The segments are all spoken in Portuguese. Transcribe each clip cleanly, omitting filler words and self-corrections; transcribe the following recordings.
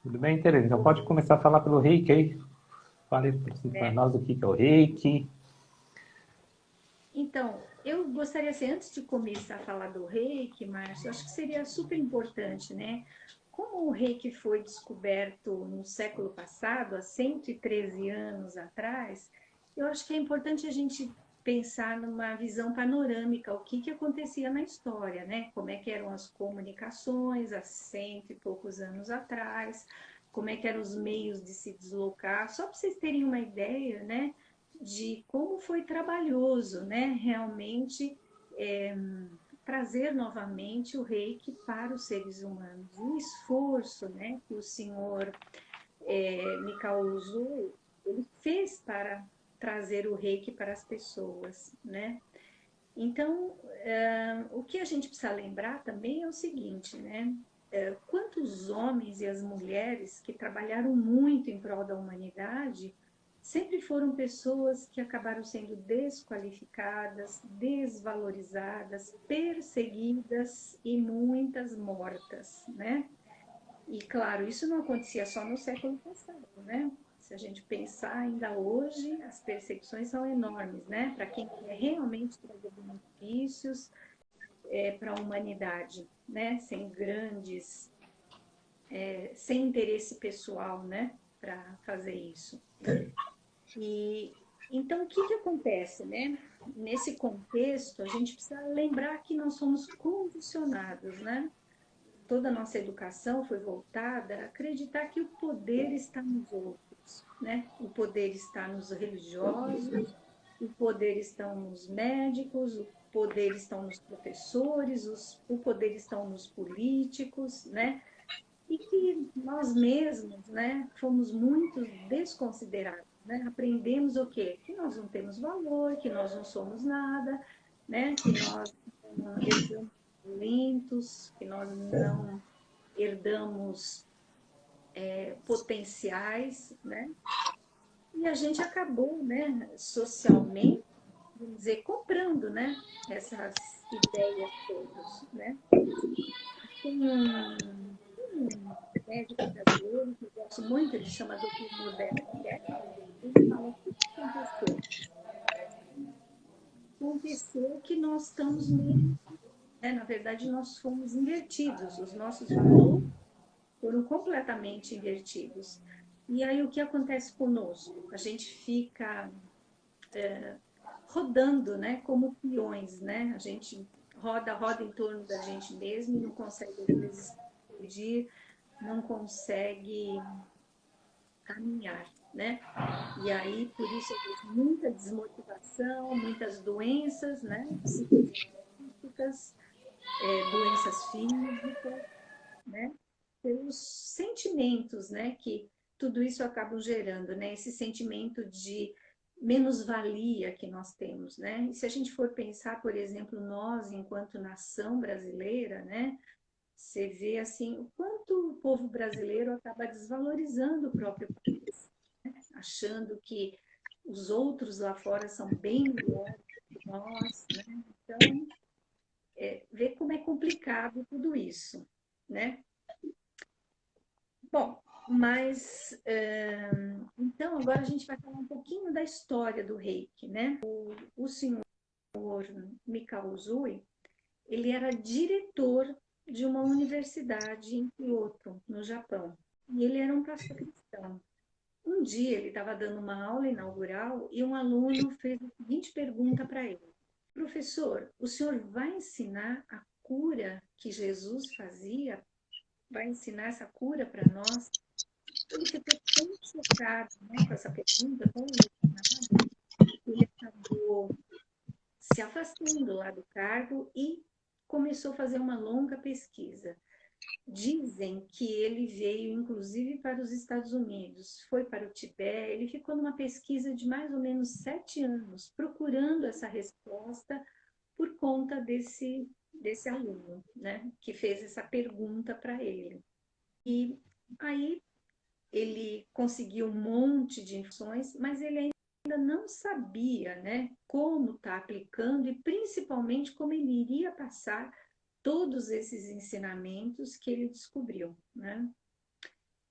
Tudo bem, Tereza? Então pode começar a falar pelo Reiki aí. Fale para É. nós o que é o Reiki. Então, eu gostaria, assim, antes de começar a falar do reiki, Márcio, acho que seria super importante, né? Como o reiki foi descoberto no século passado, há 113 anos atrás, eu acho que é importante a gente pensar numa visão panorâmica, o que acontecia na história, né? Como é que eram as comunicações há cento e poucos anos atrás, como é que eram os meios de se deslocar, só para vocês terem uma ideia, né? De como foi trabalhoso, né, realmente é, trazer novamente o reiki para os seres humanos. O esforço, né, que o senhor Mikao Uzui, ele fez para trazer o reiki para as pessoas, né? Então, o que a gente precisa lembrar também é o seguinte, né? Quantos homens e as mulheres que trabalharam muito em prol da humanidade sempre foram pessoas que acabaram sendo desqualificadas, desvalorizadas, perseguidas e muitas mortas, né? E claro, isso não acontecia só no século passado, né? Se a gente pensar ainda hoje, as perseguições são enormes, né? Para quem quer realmente trazer benefícios para a humanidade, né? Sem grandes, sem interesse pessoal, né? Para fazer isso. E então, o que acontece, né? Nesse contexto, a gente precisa lembrar que nós somos condicionados, né? Toda a nossa educação foi voltada a acreditar que o poder está nos outros, né? O poder está nos religiosos, o poder está nos médicos, o poder está nos professores, o poder está nos políticos, né? E que nós mesmos, né, fomos muito desconsiderados, né? Aprendemos o quê? Que nós não temos valor, que nós não somos nada, né? Que nós não herdamos talentos, que nós não herdamos potenciais, né? E a gente acabou, né, socialmente, vamos dizer, comprando, né, essas ideias todas, né? Tem um médico brasileiro que eu gosto muito, ele chama Dr. Norberto Keck, ele fala o que aconteceu? Aconteceu que nós estamos meio, né, na verdade, nós fomos invertidos, os nossos valores foram completamente invertidos. E aí o que acontece conosco? A gente fica rodando, né, como peões, né? A gente roda em torno da gente mesmo e não consegue às vezes progredir, não consegue caminhar, né? E aí por isso existe muita desmotivação, muitas doenças, né, psicológicas, doenças físicas, né? Pelos sentimentos, né, que tudo isso acaba gerando, né? Esse sentimento de menos-valia que nós temos, né? E se a gente for pensar, por exemplo, nós, enquanto nação brasileira, né? Você vê, assim, o quanto o povo brasileiro acaba desvalorizando o próprio país, achando que os outros lá fora são bem melhores que nós, né? Então, vê como é complicado tudo isso, né? Bom, mas então agora a gente vai falar um pouquinho da história do Reiki, né? O senhor Mikao Uzui, ele era diretor de uma universidade em Kyoto, no Japão, e ele era um pastor cristão. Um dia ele estava dando uma aula inaugural e um aluno fez a seguinte pergunta para ele: Professor, o senhor vai ensinar a cura que Jesus fazia? Vai ensinar essa cura para nós? Ele ficou tão chocado, né, com essa pergunta, tão emocionado, que ele acabou se afastando lá do cargo e começou a fazer uma longa pesquisa. Dizem que ele veio, inclusive, para os Estados Unidos, foi para o Tibete, ele ficou numa pesquisa de mais ou menos 7 anos, procurando essa resposta por conta desse aluno, né, que fez essa pergunta para ele. E aí ele conseguiu um monte de informações, mas ele ainda não sabia, né, como estar aplicando e principalmente como ele iria passar todos esses ensinamentos que ele descobriu, né?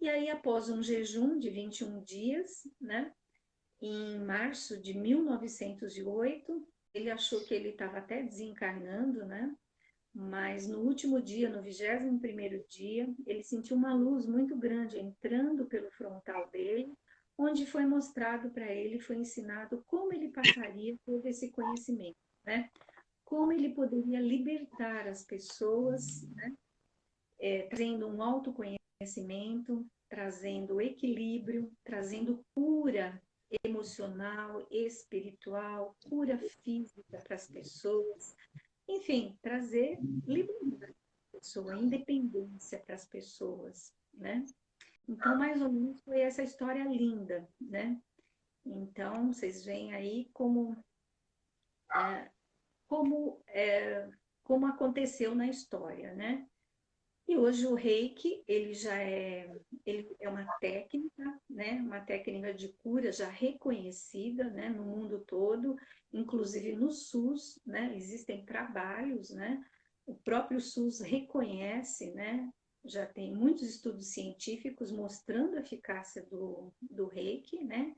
E aí, após um jejum de 21 dias, né, em março de 1908, ele achou que ele estava até desencarnando, né? Mas no último dia, no 21º dia, ele sentiu uma luz muito grande entrando pelo frontal dele, onde foi mostrado para ele, foi ensinado como ele passaria todo esse conhecimento, né? Como ele poderia libertar as pessoas, né? Trazendo um autoconhecimento, trazendo equilíbrio, trazendo cura emocional, espiritual, cura física para as pessoas, enfim, trazer liberdade para a pessoa, independência para as pessoas, né? Então, mais ou menos foi essa história linda, né? Então, vocês veem aí como, é, como aconteceu na história, né? E hoje o reiki, ele é uma técnica, né? Uma técnica de cura já reconhecida, né? No mundo todo, inclusive no SUS, né? Existem trabalhos, né? O próprio SUS reconhece, né? Já tem muitos estudos científicos mostrando a eficácia do reiki, né?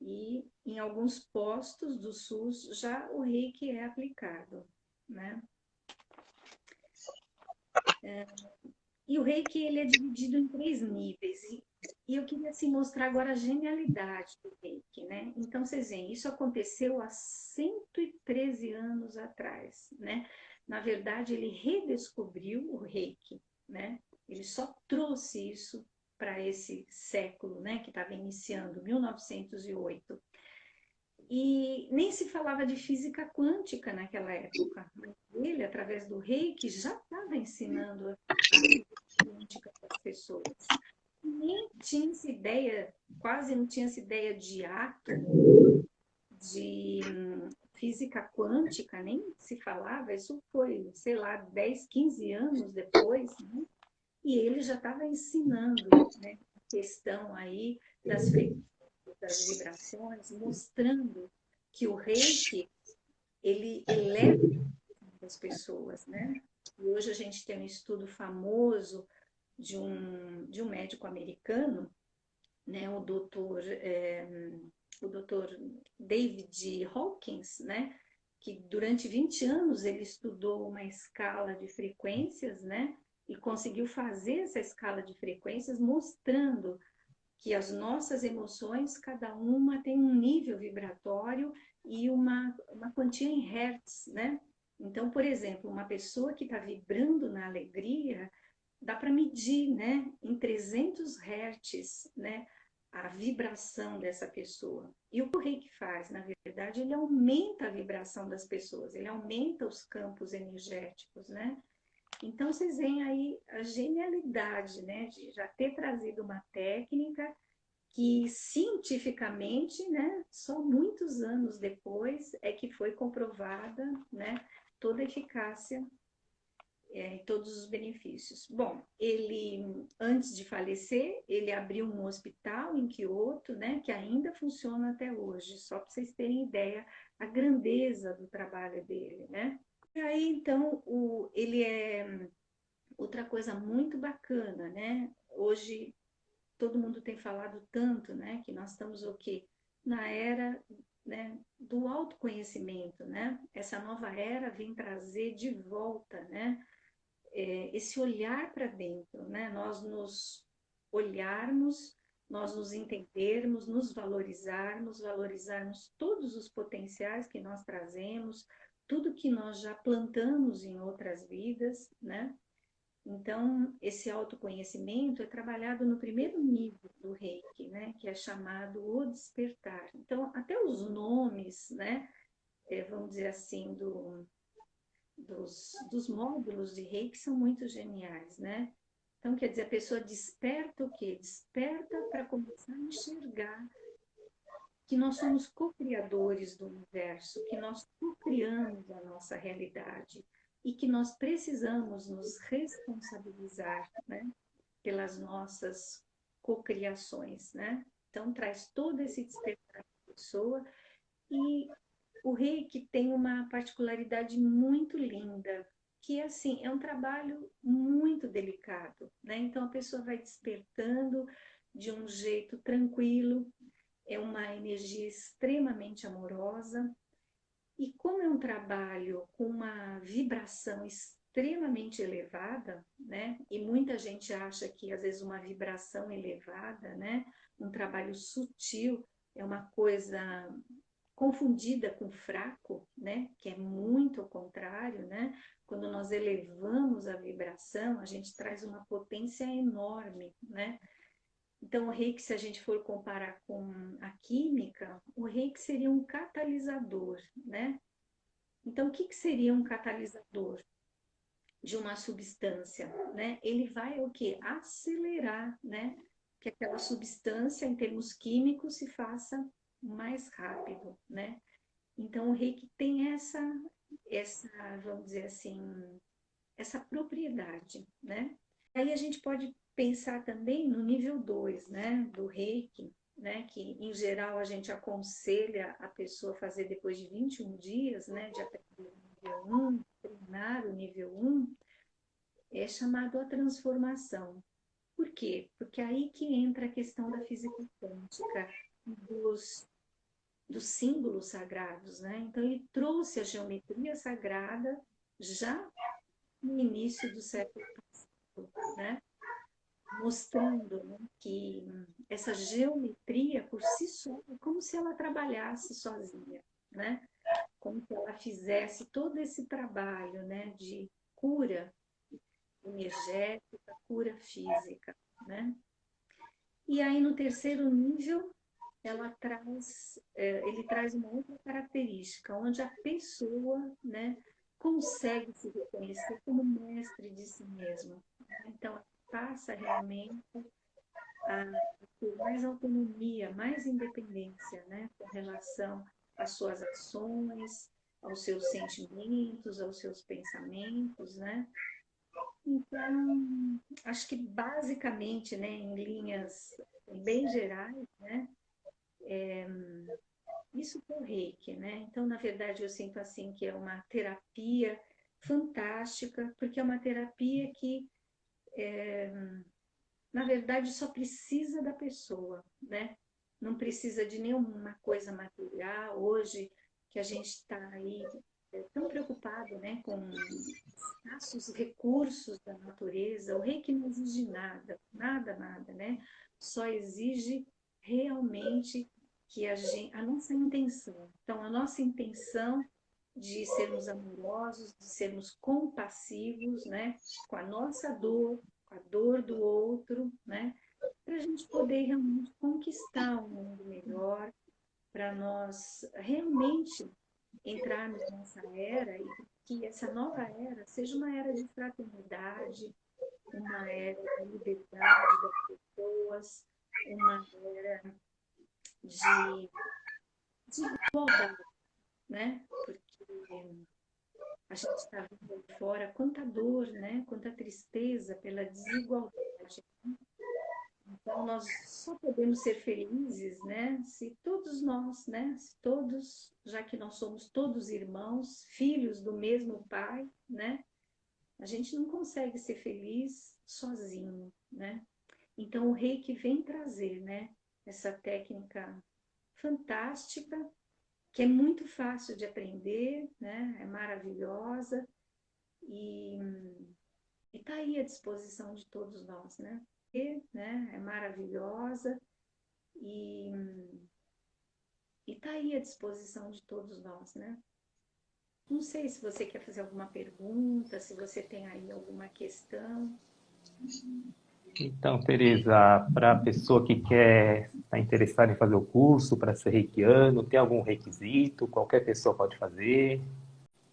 E em alguns postos do SUS já o reiki é aplicado, né? E o reiki, ele é dividido em 3 níveis. E eu queria assim, mostrar agora a genialidade do reiki, né? Então, vocês veem, isso aconteceu há 113 anos atrás, né? Na verdade, ele redescobriu o reiki, né? Ele só trouxe isso para esse século, né? Que estava iniciando, 1908. E nem se falava de física quântica naquela época. Mas ele, através do reiki, já estava ensinando a física quântica para as pessoas. Nem tinha essa ideia, quase não tinha essa ideia de átomo, de física quântica, nem se falava. Isso foi, sei lá, 10, 15 anos depois, né? E ele já estava ensinando, né, a questão aí das frequências, das vibrações, mostrando que o reiki, ele eleva as pessoas, né? E hoje a gente tem um estudo famoso de um médico americano, né, o doutor David Hawkins, né, que durante 20 anos ele estudou uma escala de frequências, né, e conseguiu fazer essa escala de frequências mostrando que as nossas emoções, cada uma tem um nível vibratório e uma quantia em hertz, né? Então, por exemplo, uma pessoa que está vibrando na alegria, dá para medir, né, em 300 hertz, né, a vibração dessa pessoa. E o que o Reiki faz, na verdade, ele aumenta a vibração das pessoas, ele aumenta os campos energéticos, né? Então, vocês veem aí a genialidade, né, de já ter trazido uma técnica que cientificamente, né, só muitos anos depois é que foi comprovada, né, toda a eficácia e todos os benefícios. Bom, ele, antes de falecer, ele abriu um hospital em Kyoto, né, que ainda funciona até hoje, só para vocês terem ideia a grandeza do trabalho dele, né. E aí, então, ele é outra coisa muito bacana, né, hoje todo mundo tem falado tanto, né, que nós estamos o quê? Na era, né, do autoconhecimento, né? Essa nova era vem trazer de volta, né, esse olhar para dentro, né? Nós nos olharmos, nós nos entendermos, nos valorizarmos, valorizarmos todos os potenciais que nós trazemos, tudo que nós já plantamos em outras vidas, né? Então, esse autoconhecimento é trabalhado no primeiro nível do Reiki, né, que é chamado o despertar. Então, até os nomes, né, vamos dizer assim, dos módulos de Reiki são muito geniais, né? Então, quer dizer, a pessoa desperta o quê? Desperta para começar a enxergar que nós somos co-criadores do universo, que nós co-criamos a nossa realidade e que nós precisamos nos responsabilizar, né, pelas nossas cocriações, né? Então traz todo esse despertar da pessoa e o Reiki tem uma particularidade muito linda, que assim, é um trabalho muito delicado, né? Então a pessoa vai despertando de um jeito tranquilo, é uma energia extremamente amorosa, e como é um trabalho com uma vibração extremamente elevada, né? E muita gente acha que às vezes uma vibração elevada, né? Um trabalho sutil é uma coisa confundida com fraco, né? Que é muito ao contrário, né? Quando nós elevamos a vibração, a gente traz uma potência enorme, né? Então, o reiki, se a gente for comparar com a química, o reiki seria um catalisador, né? Então, o que seria um catalisador de uma substância, né? Ele vai o quê? Acelerar, né? Que aquela substância, em termos químicos, se faça mais rápido, né? Então, o reiki tem essa, vamos dizer assim, essa propriedade, né? Aí a gente pode pensar também no nível 2, né, do reiki, né, que em geral a gente aconselha a pessoa fazer depois de 21 dias, né, de aprender o nível 1, treinar o nível 1, é chamado a transformação. Por quê? Porque é aí que entra a questão da física quântica, dos, dos símbolos sagrados, né? Então ele trouxe a geometria sagrada já no início do século passado, né? Mostrando, né, que essa geometria por si só é como se ela trabalhasse sozinha, né? Como se ela fizesse todo esse trabalho, né, de cura energética, cura física, né? E aí no terceiro nível ele traz uma outra característica, onde a pessoa, né, consegue se reconhecer como mestre de si mesma. Então, passa realmente a ter mais autonomia, mais independência, né, com relação às suas ações, aos seus sentimentos, aos seus pensamentos, né? Então, acho que basicamente, né, em linhas bem gerais, né, isso que é o reiki, né? Então, na verdade, eu sinto assim que é uma terapia fantástica, porque é uma terapia que, na verdade, só precisa da pessoa, né? Não precisa de nenhuma coisa material. Hoje, que a gente está aí tão preocupado, né, com escassos recursos da natureza, o reiki não exige nada, nada, nada, né? Só exige realmente que a nossa intenção. Então, a nossa intenção de sermos amorosos, de sermos compassivos, né? Com a nossa dor, com a dor do outro, né? Para a gente poder realmente conquistar um mundo melhor, para nós realmente entrarmos nessa era e que essa nova era seja uma era de fraternidade, uma era de liberdade das pessoas, uma era de igualdade, né? Porque a gente está vendo aí fora quanta dor, né? Quanta tristeza pela desigualdade. Então, nós só podemos ser felizes, né? Se todos nós, né? Se todos, já que nós somos todos irmãos, filhos do mesmo pai, né? A gente não consegue ser feliz sozinho, né? Então, o reiki vem trazer, né? Essa técnica fantástica, que é muito fácil de aprender, né? É maravilhosa e está aí à disposição de todos nós, né? Né? É maravilhosa e está aí à disposição de todos nós, né? Não sei se você quer fazer alguma pergunta, se você tem aí alguma questão. Então, Teresa, para a pessoa que quer estar interessada em fazer o curso para ser reikiano, tem algum requisito? Qualquer pessoa pode fazer?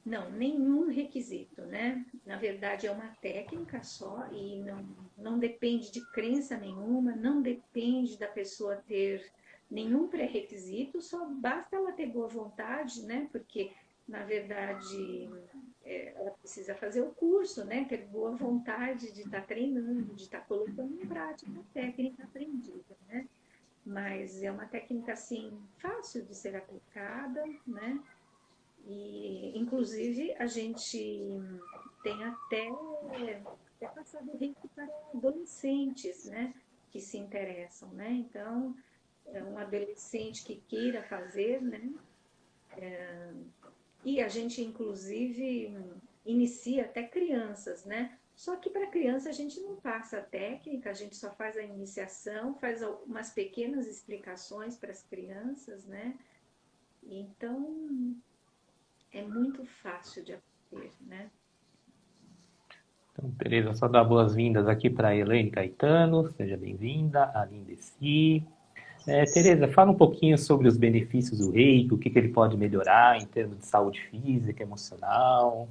Não, nenhum requisito, né? Na verdade, é uma técnica só e não depende de crença nenhuma, não depende da pessoa ter nenhum pré-requisito, só basta ela ter boa vontade, né? Porque, na verdade, ela precisa fazer o curso, né? Ter boa vontade de estar treinando, de estar colocando em prática a técnica aprendida, né? Mas é uma técnica, assim, fácil de ser aplicada, né? E, inclusive, a gente tem até passado o reiki para adolescentes, né? Que se interessam, né? Então, é um adolescente que queira fazer, né? E a gente, inclusive, inicia até crianças, né? Só que para criança a gente não passa a técnica, a gente só faz a iniciação, faz umas pequenas explicações para as crianças, né? Então, é muito fácil de aprender, né? Então, Tereza, só dar boas-vindas aqui para a Elaine Caetano, seja bem-vinda, a Lindeci. Tereza, fala um pouquinho sobre os benefícios do reiki, o que ele pode melhorar em termos de saúde física, emocional.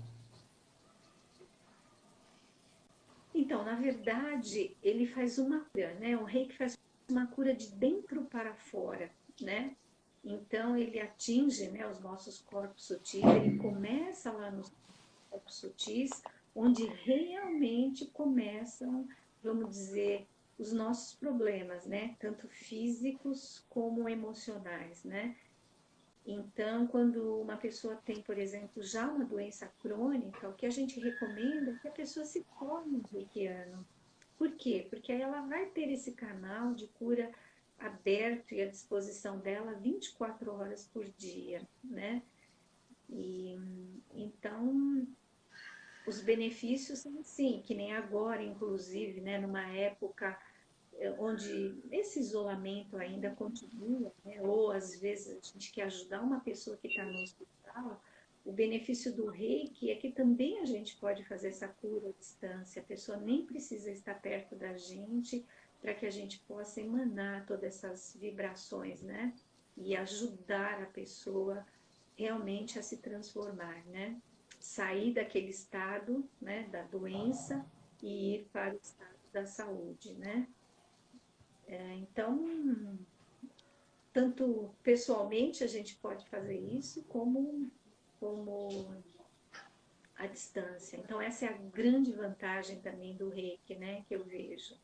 Então, na verdade, ele faz uma cura, né? O reiki faz uma cura de dentro para fora, né? Então, ele atinge, né, os nossos corpos sutis, ele começa lá nos corpos sutis, onde realmente começam, vamos dizer, os nossos problemas, né? Tanto físicos como emocionais, né? Então, quando uma pessoa tem, por exemplo, já uma doença crônica, o que a gente recomenda é que a pessoa se torne um reikiano. Por quê? Porque aí ela vai ter esse canal de cura aberto e à disposição dela 24 horas por dia, né? E então os benefícios são assim, que nem agora, inclusive, né, numa época onde esse isolamento ainda continua, né, ou às vezes a gente quer ajudar uma pessoa que está no hospital, o benefício do reiki é que também a gente pode fazer essa cura à distância, a pessoa nem precisa estar perto da gente para que a gente possa emanar todas essas vibrações, né? E ajudar a pessoa realmente a se transformar, né? Sair daquele estado, né, da doença e ir para o estado da saúde, né? Então, tanto pessoalmente a gente pode fazer isso, como à distância. Então, essa é a grande vantagem também do reiki, né, que eu vejo.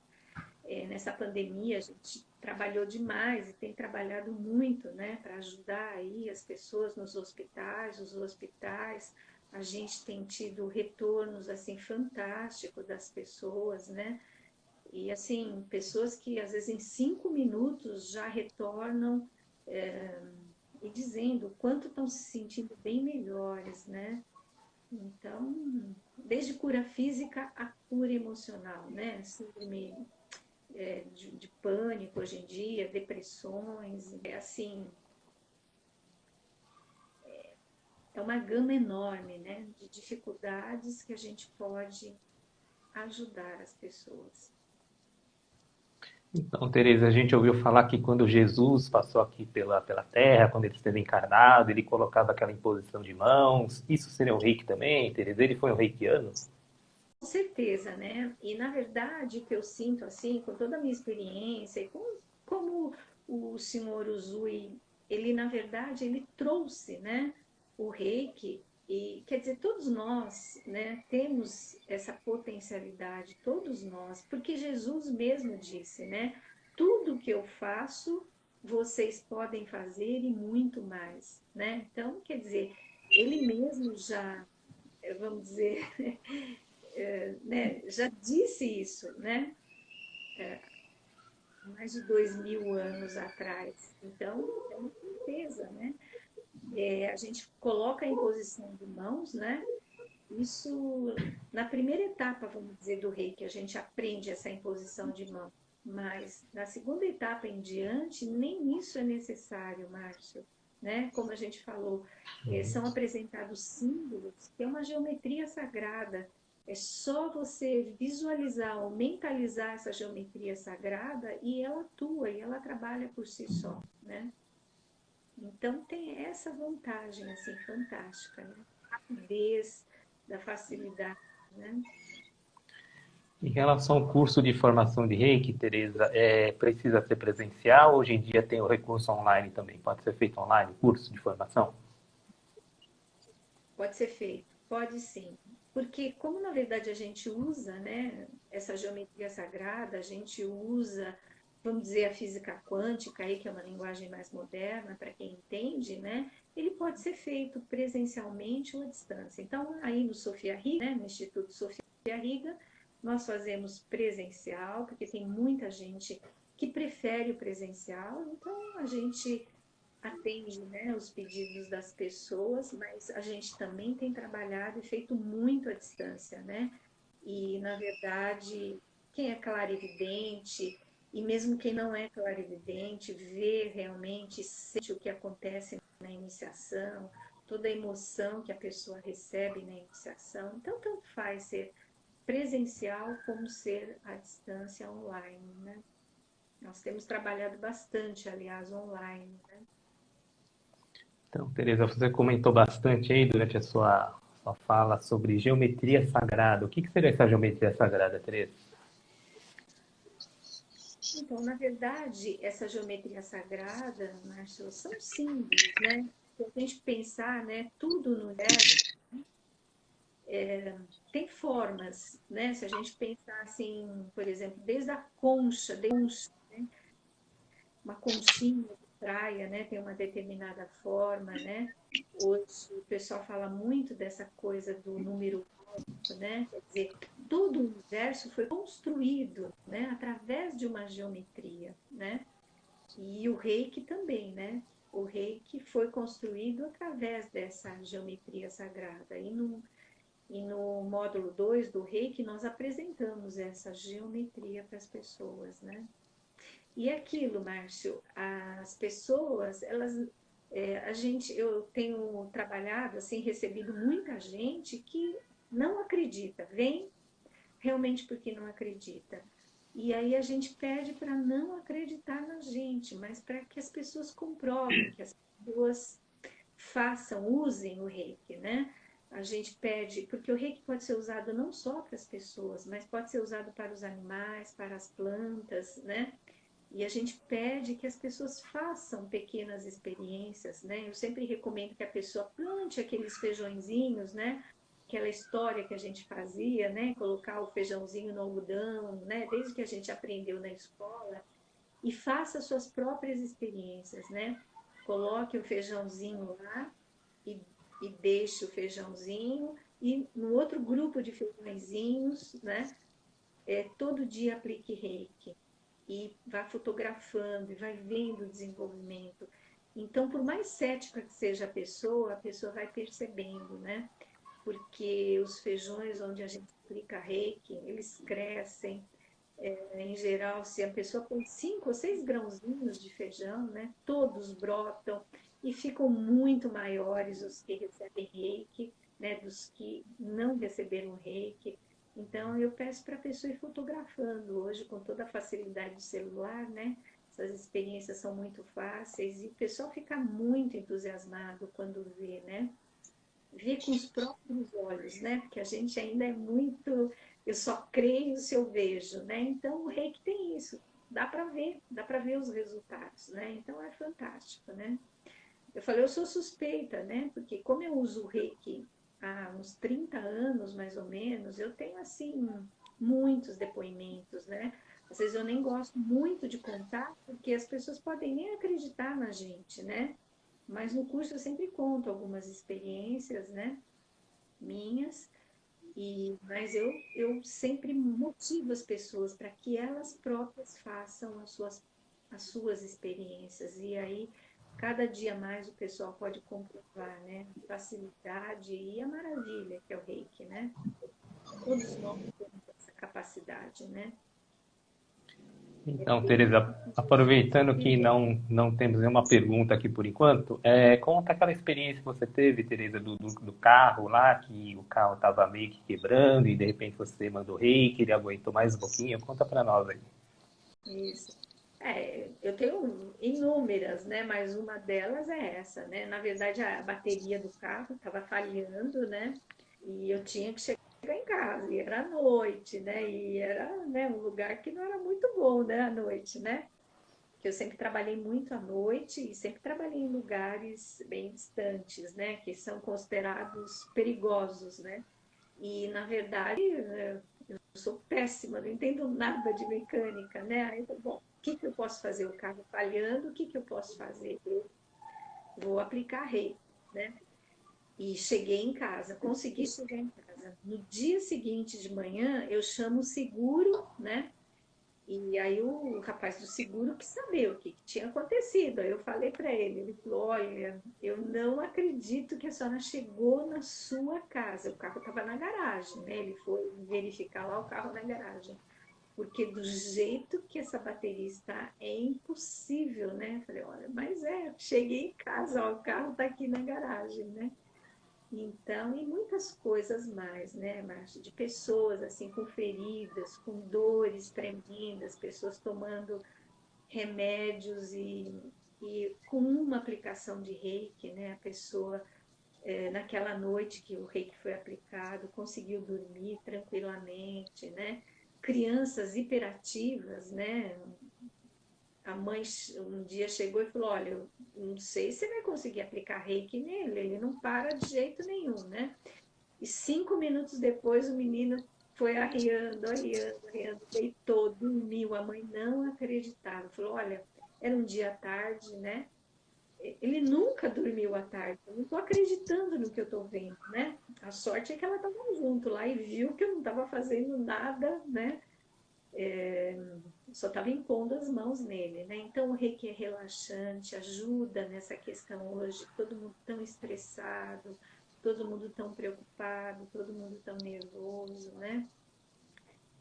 Nessa pandemia, a gente trabalhou demais e tem trabalhado muito, né, para ajudar aí as pessoas nos hospitais, os hospitais. A gente tem tido retornos, assim, fantásticos das pessoas, né? E, assim, pessoas que, às vezes, em 5 minutos já retornam é, e dizendo o quanto estão se sentindo bem melhores, né? Então, desde cura física a cura emocional, né? Síndrome de pânico hoje em dia, depressões, assim, é uma gama enorme, né, de dificuldades que a gente pode ajudar as pessoas. Então, Tereza, a gente ouviu falar que quando Jesus passou aqui pela Terra, quando ele esteve encarnado, ele colocava aquela imposição de mãos. Isso seria um reiki também, Tereza? Ele foi um reikiano? Com certeza, né? E na verdade o que eu sinto assim, com toda a minha experiência, e como o senhor Uzui, ele na verdade ele trouxe, né, o Reiki e quer dizer todos nós, né, temos essa potencialidade, todos nós, porque Jesus mesmo disse, né, tudo que eu faço vocês podem fazer e muito mais, né? Então, quer dizer, ele mesmo já, vamos dizer, né, já disse isso, né? Mais de 2000 anos atrás. Então, é uma certeza, né? A gente coloca a imposição de mãos, né? Isso na primeira etapa, vamos dizer, do reiki, a gente aprende essa imposição de mão. Mas na segunda etapa em diante, nem isso é necessário, Márcio. Né? Como a gente falou, são apresentados símbolos, que é uma geometria sagrada. É só você visualizar ou mentalizar essa geometria sagrada e ela atua, e ela trabalha por si só. Né? Então tem essa vantagem assim, fantástica, né? A rapidez, da facilidade, né? Em relação ao curso de formação de reiki, Tereza, precisa ser presencial? Hoje em dia tem o recurso online também. Pode ser feito online, o curso de formação? Pode ser feito, pode sim. Porque como na verdade a gente usa, né, essa geometria sagrada, a gente usa vamos dizer, a física quântica, aí, que é uma linguagem mais moderna para quem entende, né? Ele pode ser feito presencialmente ou à distância. Então, aí no Sofia Riga, né, no Instituto Sofia Riga, nós fazemos presencial, porque tem muita gente que prefere o presencial, então a gente atende, né, os pedidos das pessoas, mas a gente também tem trabalhado e feito muito à distância, né? E, na verdade, quem é clarividente, e mesmo quem não é clarividente, vê realmente, sente o que acontece na iniciação, toda a emoção que a pessoa recebe na iniciação. Então, tanto faz ser presencial como ser à distância online, né? Nós temos trabalhado bastante, aliás, online, né? Então, Tereza, você comentou bastante aí durante a sua fala sobre geometria sagrada. O que seria essa geometria sagrada, Tereza? Então, na verdade, essa geometria sagrada, Márcio, são símbolos, né? Se a gente pensar, né, tudo no universo tem formas, né? Se a gente pensar assim, por exemplo, desde a concha, né? Uma conchinha de praia, né? Tem uma determinada forma, né? Hoje o pessoal fala muito dessa coisa do número, né? Quer dizer, todo o universo foi construído, né? Através de uma geometria, né? E o reiki também, né? O reiki foi construído através dessa geometria sagrada. E no módulo 2 do reiki, nós apresentamos essa geometria para as pessoas, né? E aquilo, Márcio, as pessoas, eu tenho trabalhado, assim, recebido muita gente que não acredita, vem realmente porque não acredita. E aí a gente pede para não acreditar na gente, mas para que as pessoas comprovem, que as pessoas façam, usem o reiki, né? A gente pede, porque o reiki pode ser usado não só para as pessoas, mas pode ser usado para os animais, para as plantas, né? E a gente pede que as pessoas façam pequenas experiências, né? Eu sempre recomendo que a pessoa plante aqueles feijõezinhos, né? Aquela história que a gente fazia, né? Colocar o feijãozinho no algodão, né? Desde que a gente aprendeu na escola. E faça suas próprias experiências, né? Coloque o feijãozinho lá e, e deixe o feijãozinho. E no outro grupo de feijõezinhos, né? Todo dia aplique reiki e vai fotografando e vai vendo o desenvolvimento. Então, por mais cética que seja a pessoa vai percebendo, né? Porque os feijões onde a gente aplica reiki, eles crescem. Em geral, se a pessoa põe 5 ou 6 grãozinhos de feijão, né? Todos brotam e ficam muito maiores os que recebem reiki, né? Dos que não receberam reiki. Então, eu peço para a pessoa ir fotografando hoje com toda a facilidade do celular, né? Essas experiências são muito fáceis e o pessoal fica muito entusiasmado quando vê, né? Vê com os próprios olhos, né? Porque a gente ainda é muito, eu só creio se eu vejo, né? Então, o reiki tem isso. Dá para ver os resultados, né? Então, é fantástico, né? Eu falei, eu sou suspeita, né? Porque como eu uso o reiki há uns 30 anos, mais ou menos, eu tenho, assim, muitos depoimentos, né? Às vezes eu nem gosto muito de contar, porque as pessoas podem nem acreditar na gente, né? Mas no curso eu sempre conto algumas experiências, né? Minhas, mas eu sempre motivo as pessoas para que elas próprias façam as suas experiências. E aí, cada dia mais o pessoal pode comprovar, né? A facilidade e a maravilha que é o reiki, né? Todos nós temos essa capacidade, né? É Então, bem Tereza, aproveitando que não temos nenhuma pergunta aqui por enquanto, conta aquela experiência que você teve, Tereza, do carro lá, que o carro estava meio que quebrando e de repente você mandou reiki, ele aguentou mais um pouquinho. Conta para nós aí. isso. Eu tenho inúmeras, né? Mas uma delas é essa, né? Na verdade, a bateria do carro estava falhando, né? E eu tinha que chegar em casa, e era à noite, né? E era, né, um lugar que não era muito bom, né? À noite, né? Que eu sempre trabalhei muito à noite e sempre trabalhei em lugares bem distantes, né? Que são considerados perigosos, né? E, na verdade, eu sou péssima, não entendo nada de mecânica, né? Aí, bom, o que eu posso fazer? O carro falhando, o que eu posso fazer? Eu vou aplicar reiki, né? E cheguei em casa, consegui chegar em casa. No dia seguinte de manhã, eu chamo o seguro, né? E aí o rapaz do seguro quis saber o que tinha acontecido. Aí eu falei para ele, ele falou, olha, eu não acredito que a senhora chegou na sua casa. O carro estava na garagem, né? Ele foi verificar lá o carro na garagem. Porque do jeito que essa bateria está, é impossível, né? Eu falei, olha, mas cheguei em casa, ó, o carro está aqui na garagem, né? Então, e muitas coisas mais, né, Márcia? De pessoas assim com feridas, com dores tremendas, pessoas tomando remédios e com uma aplicação de reiki, né, a pessoa, naquela noite que o reiki foi aplicado, conseguiu dormir tranquilamente, né? Crianças hiperativas, né? A mãe um dia chegou e falou, olha, eu não sei se você vai conseguir aplicar reiki nele, ele não para de jeito nenhum, né? E 5 minutos depois o menino foi arriando, arriando, arriando, deitou, dormiu. A mãe não acreditava. Falou: olha, era um dia à tarde, né? Ele nunca dormiu à tarde. Eu não estou acreditando no que eu estou vendo, né? A sorte é que ela estava junto lá e viu que eu não estava fazendo nada, né? Só estava impondo as mãos nele, né? Então o reiki é relaxante, ajuda nessa questão hoje, todo mundo tão estressado, todo mundo tão preocupado, todo mundo tão nervoso, né?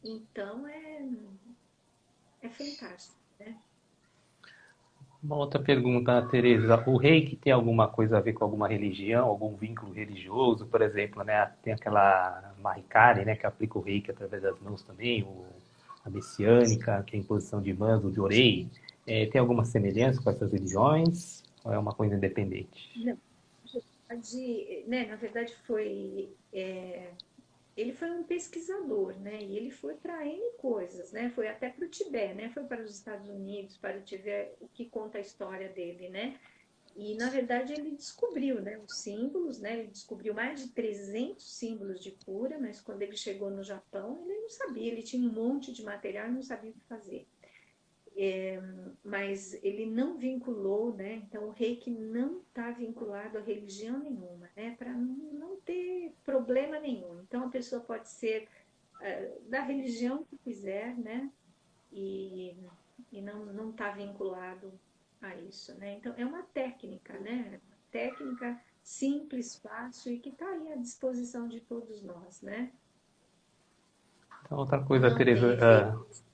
Então é fantástico, né? Uma outra pergunta, Tereza. O reiki tem alguma coisa a ver com alguma religião, algum vínculo religioso? Por exemplo, né, tem aquela Mahikari, né, que aplica o reiki através das mãos também, a messiânica, que é a imposição de mãos, o Jorei. Tem alguma semelhança com essas religiões? Ou é uma coisa independente? Não, né, na verdade ele foi um pesquisador, né? E ele foi para N coisas, né? Foi até para o Tibete, né? Foi para os Estados Unidos, para o Tibete, o que conta a história dele, né? E, na verdade, ele descobriu, né, os símbolos, né? Ele descobriu mais de 300 símbolos de cura, mas quando ele chegou no Japão, ele não sabia, ele tinha um monte de material e não sabia o que fazer. Mas ele não vinculou, né? Então o reiki não está vinculado a religião nenhuma, né? Para não ter problema nenhum. Então a pessoa pode ser da religião que quiser, né? E, e não está vinculado a isso, né? Então é uma técnica, né? Uma técnica simples, fácil e que está aí à disposição de todos nós, né? Então, outra coisa, Não tem Tereza, efeitos,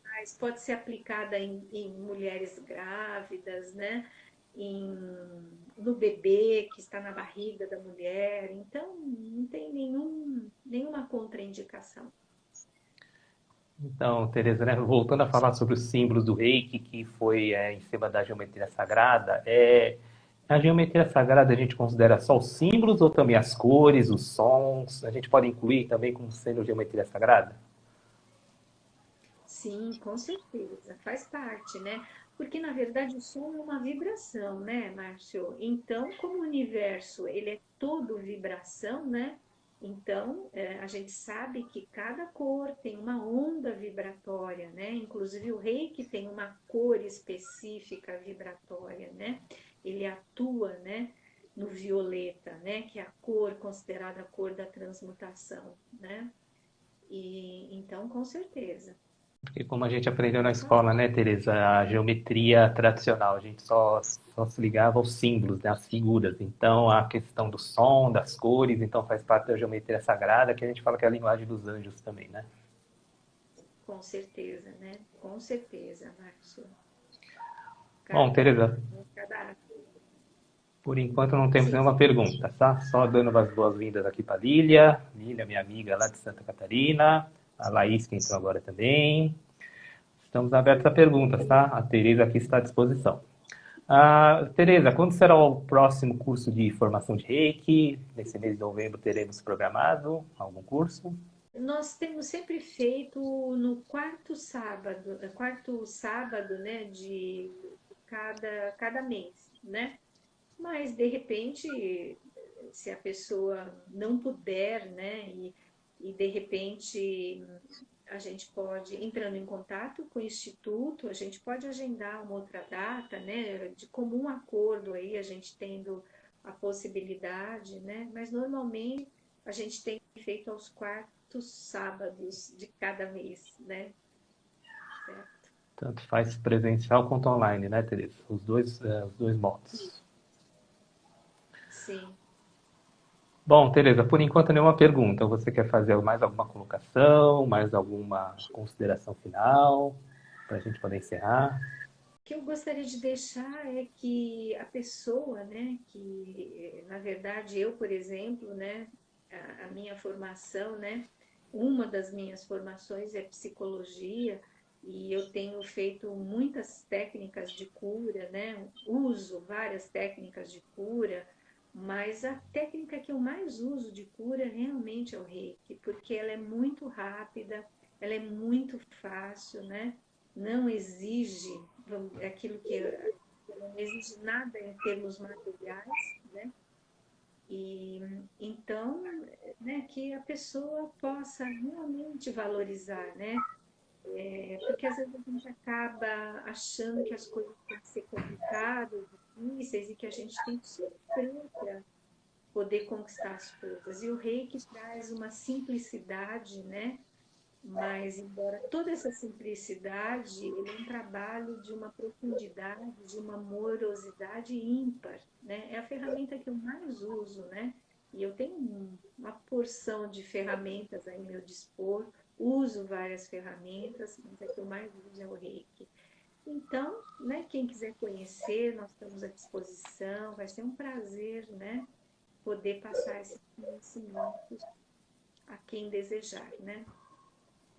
mas pode ser aplicada em mulheres grávidas, né? Em, no bebê que está na barriga da mulher. Então, não tem nenhuma contraindicação. então, Tereza, né, voltando a falar sobre os símbolos do reiki, que foi em cima da geometria sagrada, a geometria sagrada a gente considera só os símbolos ou também as cores, os sons? A gente pode incluir também como sendo geometria sagrada? Sim, com certeza, faz parte, né? Porque na verdade o som é uma vibração, né, Márcio? Então, como o universo ele é todo vibração, né? Então, a gente sabe que cada cor tem uma onda vibratória, né? Inclusive o reiki tem uma cor específica vibratória, né? Ele atua, né, no violeta, né? Que é a cor considerada a cor da transmutação, né? E então, com certeza. Porque como a gente aprendeu na Vai fazer. escola, né, Tereza, a geometria tradicional, a gente só se ligava aos símbolos, né, às figuras. Então, a questão do som, das cores, então faz parte da geometria sagrada, que a gente fala que é a linguagem dos anjos também, né? Com certeza, né? Com certeza, Márcio. Bom, Tereza, Cada... por enquanto não temos Sim, nenhuma pergunta, tá? Só dando as boas-vindas aqui para Lília. Lília, minha amiga lá de Santa Catarina. A Laís, que entrou agora também. Estamos abertos a perguntas, tá? A Tereza aqui está à disposição. Tereza, quando será o próximo curso de formação de Reiki? Nesse mês de novembro teremos programado algum curso? nós temos sempre feito no quarto sábado, né, de cada mês, né? Mas de repente, se a pessoa não puder, né, e de repente a gente pode, entrando em contato com o Instituto, a gente pode agendar uma outra data, né, de comum acordo aí, a gente tendo a possibilidade, né, mas normalmente a gente tem feito aos quartos sábados de cada mês, né, certo? Tanto faz presencial quanto online, né, Tereza? Os dois modos. Sim. Bom, Tereza, por enquanto nenhuma pergunta. Você quer fazer mais alguma colocação, mais alguma consideração final, para a gente poder encerrar? O que eu gostaria de deixar é que a pessoa, né, que na verdade eu, por exemplo, né, a minha formação, né, uma das minhas formações é psicologia e eu tenho feito muitas técnicas de cura, né, uso várias técnicas de cura, mas a técnica que eu mais uso de cura realmente é o Reiki, porque ela é muito rápida, ela é muito fácil, né? Não exige aquilo que não exige nada em termos materiais, né? E então, né, que a pessoa possa realmente valorizar, né? Porque às vezes a gente acaba achando que as coisas têm que ser complicadas, difíceis e que a gente tem que sofrer para poder conquistar as coisas. E o Reiki traz uma simplicidade, né? Mas, embora toda essa simplicidade, ele é um trabalho de uma profundidade, de uma amorosidade ímpar, né? É a ferramenta que eu mais uso, né? E eu tenho uma porção de ferramentas aí ao meu dispor, uso várias ferramentas, mas a que eu mais uso é o Reiki. Então, né, quem quiser conhecer, nós estamos à disposição, vai ser um prazer, né, poder passar esses conhecimentos a quem desejar, né?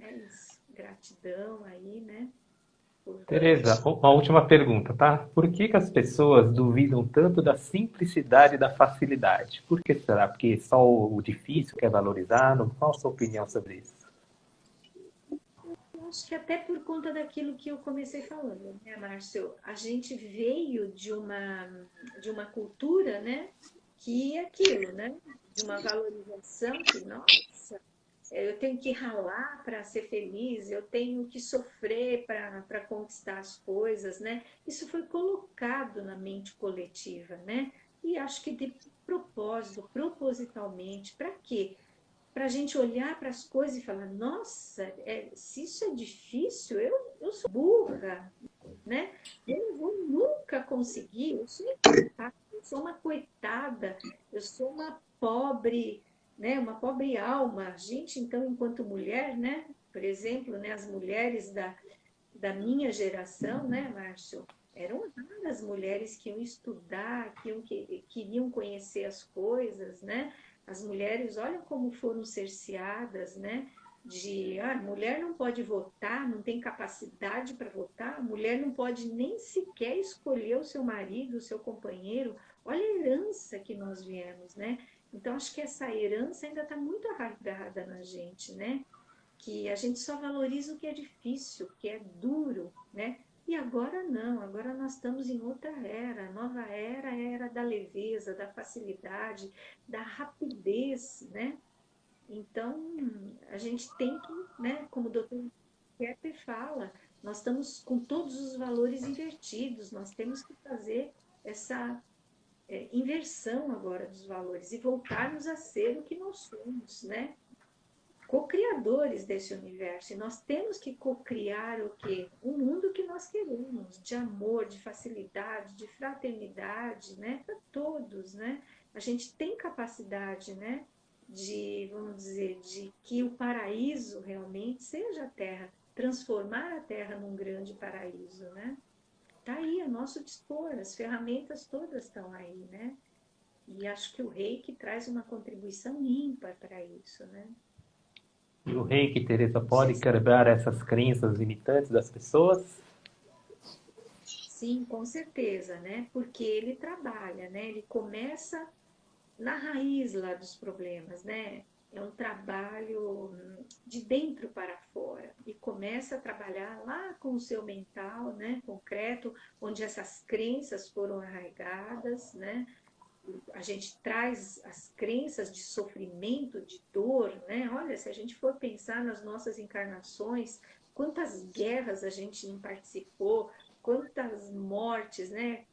É isso. Gratidão aí, né? Por Tereza, uma última pergunta, tá? Por que que as pessoas duvidam tanto da simplicidade e da facilidade? Por que será? Porque só o difícil quer valorizar? Qual a sua opinião sobre isso? Eu acho que até por conta daquilo que eu comecei falando, né, Márcio? A gente veio de uma cultura, né? Que é aquilo, né? De uma valorização que, nossa, eu tenho que ralar para ser feliz, eu tenho que sofrer para conquistar as coisas, né? Isso foi colocado na mente coletiva, né? E acho que de propósito, propositalmente, para quê? Para a gente olhar para as coisas e falar, nossa, se isso é difícil, eu sou burra, né? Eu não vou nunca conseguir, eu sou incapaz, eu sou uma coitada, eu sou uma pobre, né? Uma pobre alma. Gente, então, enquanto mulher, né? Por exemplo, né? As mulheres da minha geração, né, Márcio? Eram raras mulheres que iam estudar, queriam conhecer as coisas, né? As mulheres, olha como foram cerceadas, né? Mulher não pode votar, não tem capacidade para votar, mulher não pode nem sequer escolher o seu marido, o seu companheiro. Olha a herança que nós viemos, né? Então, acho que essa herança ainda está muito arraigada na gente, né? Que a gente só valoriza o que é difícil, o que é duro, né? E agora não, agora nós estamos em outra era, a nova era, a era da leveza, da facilidade, da rapidez, né? Então, a gente tem que, né, como o doutor Kepper fala, nós estamos com todos os valores invertidos, nós temos que fazer essa inversão agora dos valores e voltarmos a ser o que nós somos, né? Co-criadores desse universo. E nós temos que co-criar o quê? Um mundo que nós queremos, de amor, de facilidade, de fraternidade, né? Para todos, né? A gente tem capacidade, né? De, vamos dizer, de que o paraíso realmente seja a Terra, transformar a Terra num grande paraíso, né? Está aí a nosso dispor, as ferramentas todas estão aí, né? E acho que o Reiki traz uma contribuição ímpar para isso, né? E o Reiki, Tereza, Não sei pode se quebrar essas crenças limitantes das pessoas? sim, com certeza, né? Porque ele trabalha, né? Ele começa na raiz lá dos problemas, né? É um trabalho de dentro para fora e começa a trabalhar lá com o seu mental, né? Concreto, onde essas crenças foram arraigadas, né? a gente traz as crenças de sofrimento, de dor, né? Olha, se a gente for pensar nas nossas encarnações, quantas guerras a gente não participou, quantas mortes, né?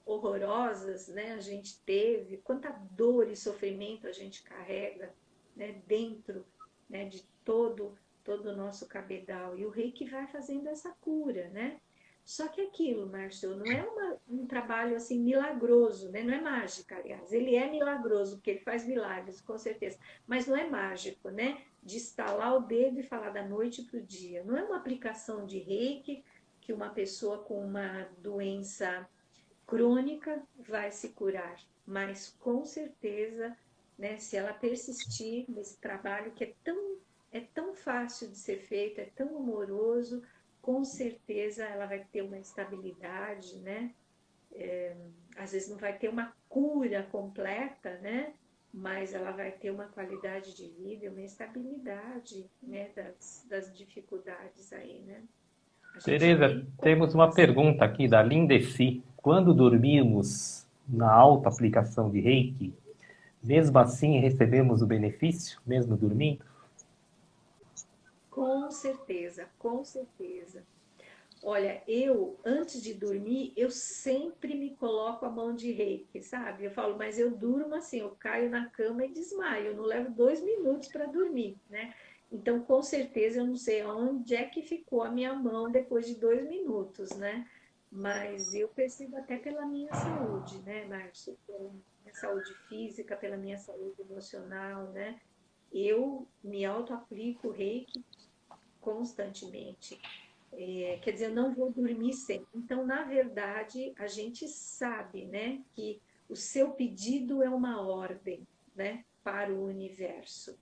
Horrorosas, né? A gente teve, quanta dor e sofrimento a gente carrega, né? Dentro, né? De todo o nosso cabedal. E o Reiki vai fazendo essa cura, né? Só que aquilo, Márcio, não é um trabalho assim milagroso, né? Não é mágica, aliás. Ele é milagroso, porque ele faz milagres, com certeza. Mas não é mágico, né? De estalar o dedo e falar da noite para o dia. Não é uma aplicação de reiki que uma pessoa com uma doença crônica vai se curar. Mas com certeza, né, se ela persistir nesse trabalho que é tão fácil de ser feito, é tão amoroso, com certeza ela vai ter uma estabilidade, né? Às vezes não vai ter uma cura completa, né? Mas ela vai ter uma qualidade de vida, uma estabilidade, né? Das dificuldades aí, né? A gente Tereza, tem temos uma confiança. pergunta aqui da Lindeci. Quando dormimos na alta aplicação de Reiki, mesmo assim recebemos o benefício, mesmo dormindo? Com certeza, com certeza. Olha, antes de dormir, eu sempre me coloco a mão de reiki, sabe? Eu falo, mas eu durmo assim, eu caio na cama e desmaio, eu não levo 2 minutos para dormir, né? Então, com certeza, eu não sei onde é que ficou a minha mão depois de 2 minutos, né? Mas eu percebo até pela minha saúde, né, Márcio? Pela minha saúde física, pela minha saúde emocional, né? Eu me auto-aplico reiki constantemente. Quer dizer, eu não vou dormir sempre. Então, na verdade, a gente sabe, né, que o seu pedido é uma ordem, né, para o universo.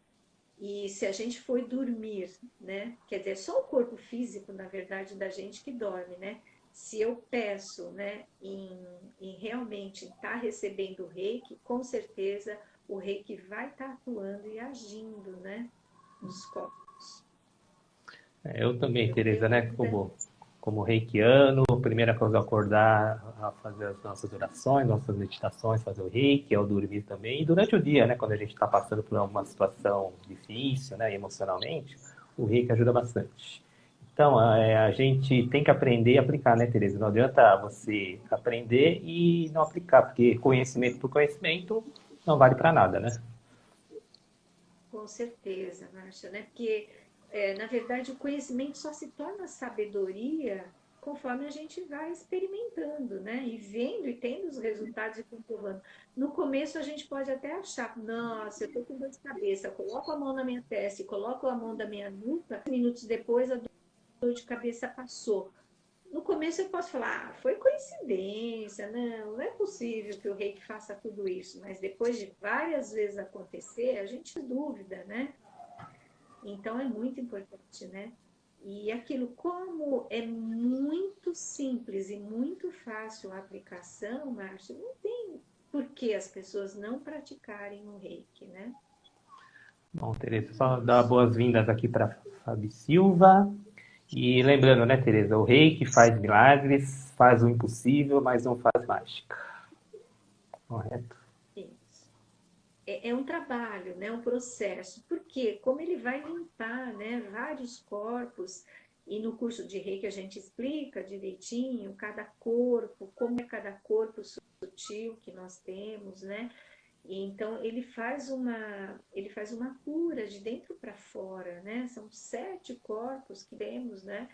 E se a gente for dormir, né, quer dizer, só o corpo físico, na verdade, da gente que dorme, né? Se eu peço, né, em realmente estar recebendo o reiki, com certeza o reiki vai estar atuando e agindo, né, nos corpos. Eu também, Então, Tereza, eu né? ainda Como reikiano, a primeira coisa é acordar, a fazer as nossas orações, nossas meditações, fazer o reiki, ao dormir também. E durante o dia, né? Quando a gente está passando por alguma situação difícil, né? Emocionalmente, o reiki ajuda bastante. Então, a gente tem que aprender a aplicar, né, Tereza? Não adianta você aprender e não aplicar, porque conhecimento por conhecimento não vale para nada, né? Com certeza, Márcia, né? Porque, na verdade, o conhecimento só se torna sabedoria conforme a gente vai experimentando, né? E vendo e tendo os resultados e comprovando. No começo, a gente pode até achar, nossa, eu tô com dor de cabeça, coloco a mão na minha testa e coloco a mão da minha nuca, minutos depois a dor de cabeça passou. No começo eu posso falar, foi coincidência, não é possível que o reiki faça tudo isso, mas depois de várias vezes acontecer, a gente dúvida, né? Então é muito importante, né? E aquilo, como é muito simples e muito fácil a aplicação, Márcio, não tem por que as pessoas não praticarem o reiki, né? Bom, Tereza, É só dar isso. boas-vindas aqui para Fabi Silva. E lembrando, né, Tereza, o rei que faz milagres, faz o impossível, mas não faz mágica. Correto? Isso. É um trabalho, né, um processo, porque como ele vai limpar, né, vários corpos, e no curso de Reiki a gente explica direitinho cada corpo, como é cada corpo sutil que nós temos, né? E então ele faz uma cura de dentro para fora, né? São 7 corpos que temos, né?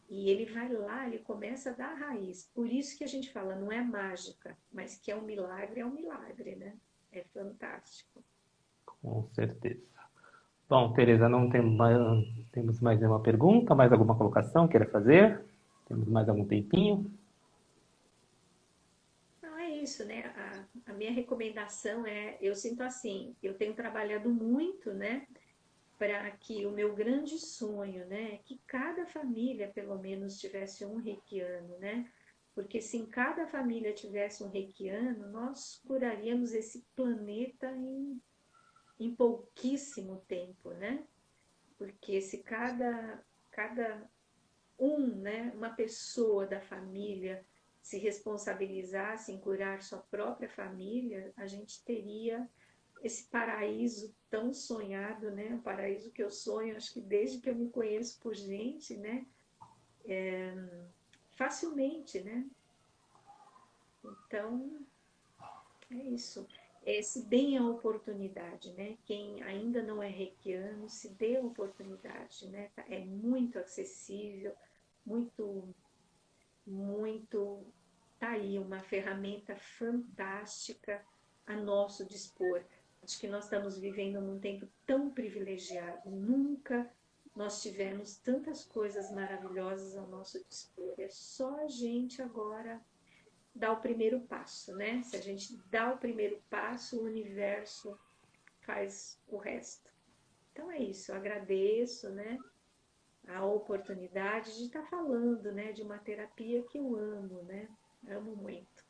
E ele vai lá, ele começa a dar a raiz. Por isso que a gente fala, não é mágica, mas que é um milagre, né? É fantástico. Com certeza. Bom, Tereza, não temos mais nenhuma pergunta, mais alguma colocação queira fazer? Temos mais algum tempinho? Não é isso, né? A minha recomendação é, eu sinto assim, eu tenho trabalhado muito, né, para que o meu grande sonho, né, é que cada família pelo menos tivesse um reikiano, né? Porque se em cada família tivesse um reikiano, nós curaríamos esse planeta em pouquíssimo tempo, né? Porque se cada né, uma pessoa da família se responsabilizasse em curar sua própria família, a gente teria esse paraíso tão sonhado, né? O paraíso que eu sonho, acho que desde que eu me conheço por gente, né? Facilmente, né? Então, é isso. Se deem a oportunidade, né? Quem ainda não é reikiano, se dê a oportunidade, né? É muito acessível, muito, muito. Tá aí uma ferramenta fantástica a nosso dispor. Acho que nós estamos vivendo num tempo tão privilegiado. Nunca nós tivemos tantas coisas maravilhosas ao nosso dispor. É só a gente agora dar o primeiro passo, né? Se a gente dá o primeiro passo, o universo faz o resto. Então é isso, eu agradeço, né, a oportunidade de estar falando, né, de uma terapia que eu amo, né? Amo muito.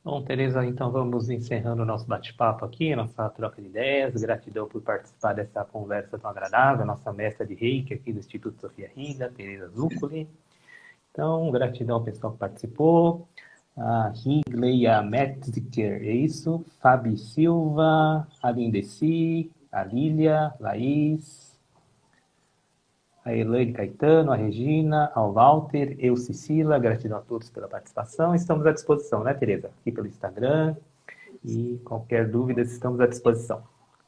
Bom, Tereza, então vamos encerrando o nosso bate-papo aqui, nossa troca de ideias. Gratidão por participar dessa conversa tão agradável, nossa mestra de Reiki aqui do Instituto Sofia Riga, Tereza Zuccoli. Então, gratidão ao pessoal que participou. A Higley, a Metziker, é isso? Fabi Silva, a Lindeci, a Lília, Laís, a Elaine Caetano, a Regina, ao Walter, eu, Cecília, gratidão a todos pela participação. Estamos à disposição, né, Tereza? Aqui pelo Instagram e qualquer dúvida estamos à disposição.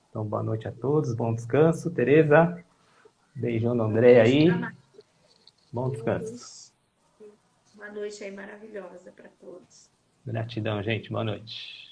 Então, boa noite a todos, bom descanso. Tereza, beijão no André aí, bom descanso. Uma noite aí maravilhosa para todos. Gratidão, gente, boa noite.